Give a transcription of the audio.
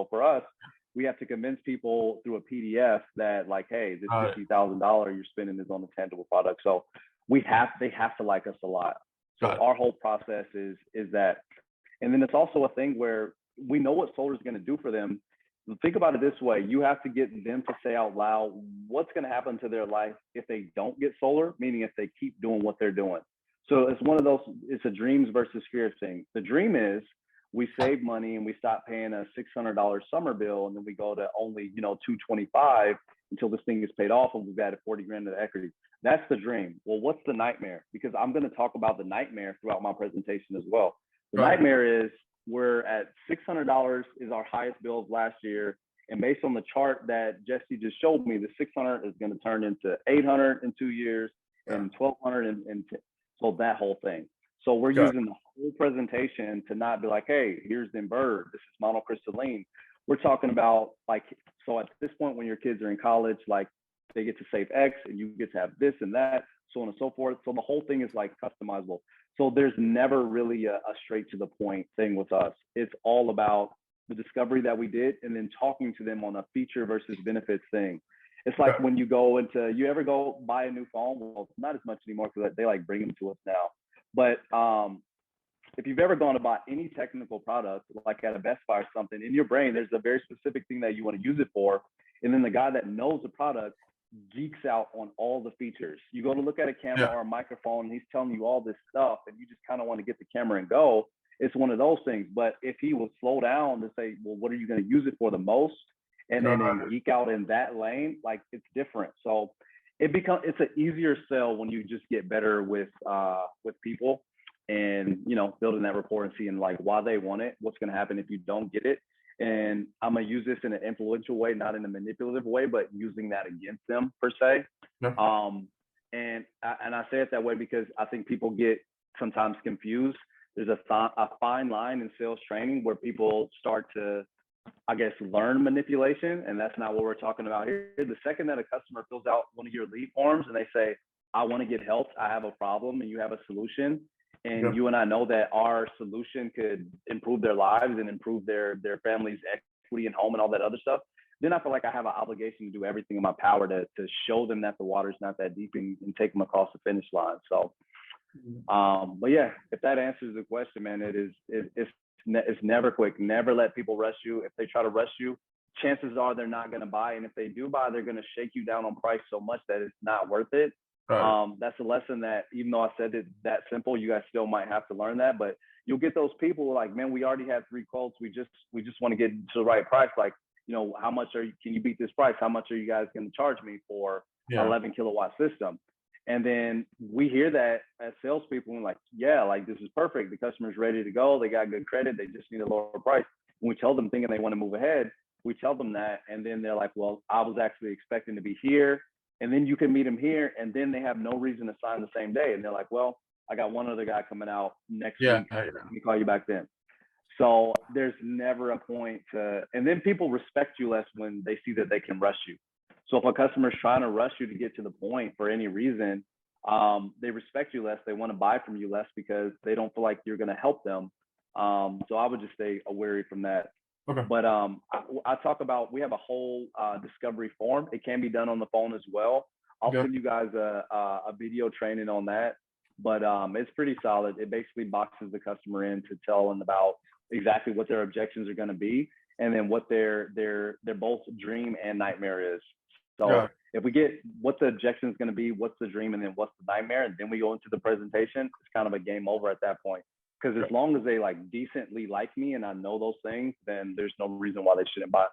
So for us, we have to convince people through a PDF that like, hey, this $50,000 you're spending is on a tangible product. So they have to like us a lot. So our whole process is that, and then it's also a thing where we know what solar is going to do for them. Think about it this way. You have to get them to say out loud what's going to happen to their life if they don't get solar, meaning if they keep doing what they're doing. So it's one of those, it's a dreams versus fear thing. The dream is we save money and we stop paying a $600 summer bill, and then we go to only, $225 until this thing is paid off and we've added 40 grand to the equity. That's the dream. Well, what's the nightmare? Because I'm going to talk about the nightmare throughout my presentation as well. The nightmare is we're at $600 is our highest bill of last year. And based on the chart that Jesse just showed me, the 600 is going to turn into 800 in 2 years and 1,200 and so that whole thing. So we're using the whole presentation to not be like, hey, here's the inverter. This is monocrystalline. We're talking about like, so at this point when your kids are in college, like they get to save X and you get to have this and that, so on and so forth. So the whole thing is like customizable. So there's never really a straight to the point thing with us. It's all about the discovery that we did and then talking to them on a feature versus benefits thing. It's like when you ever go buy a new phone? Well, not as much anymore because they like bring them to us now. But if you've ever gone to buy any technical product, like at a Best Buy or something, in your brain, there's a very specific thing that you want to use it for. And then the guy that knows the product geeks out on all the features. You go to look at a camera or a microphone, and he's telling you all this stuff, and you just kind of want to get the camera and go. It's one of those things. But if he will slow down to say, well, what are you going to use it for the most? And then geek out in that lane, like it's different. So it's an easier sell when you just get better with people and, building that rapport and seeing like why they want it, what's going to happen if you don't get it. And I'm going to use this in an influential way, not in a manipulative way, but using that against them per se. And I say it that way because I think people get sometimes confused. There's a fine line in sales training where people start to, I guess, learn manipulation. And that's not what we're talking about here. The second that a customer fills out one of your lead forms and they say, I want to get help, I have a problem, and you have a solution. And you and I know that our solution could improve their lives and improve their family's equity and home and all that other stuff. Then I feel like I have an obligation to do everything in my power to show them that the water's not that deep and take them across the finish line. So, but yeah, if that answers the question, man, it's never quick. Never let people rush you. If they try to rush you, chances are they're not going to buy. And if they do buy, they're going to shake you down on price so much that it's not worth it. That's a lesson that even though I said it that simple, you guys still might have to learn that. But you'll get those people like, man, we already have 3 quotes. We just want to get to the right price. Like, how much can you beat this price? How much are you guys going to charge me for an 11 kilowatt system? And then we hear that as salespeople, and like, yeah, like this is perfect. The customer's ready to go. They got good credit. They just need a lower price. When we tell them thinking they want to move ahead, we tell them that. And then they're like, well, I was actually expecting to be here. And then you can meet them here. And then they have no reason to sign the same day. And they're like, well, I got one other guy coming out next week. Let me call you back then. So there's never a point and then people respect you less when they see that they can rush you. So if a customer is trying to rush you to get to the point for any reason, they respect you less. They want to buy from you less because they don't feel like you're going to help them. So I would just stay wary from that. Okay. But I talk about, we have a whole discovery form. It can be done on the phone as well. I'll send you guys a video training on that. But it's pretty solid. It basically boxes the customer in to tell them about exactly what their objections are going to be, and then what their both dream and nightmare is. So if we get what the objection is going to be, what's the dream, and then what's the nightmare, and then we go into the presentation, it's kind of a game over at that point. Because as long as they like decently like me and I know those things, then there's no reason why they shouldn't buy.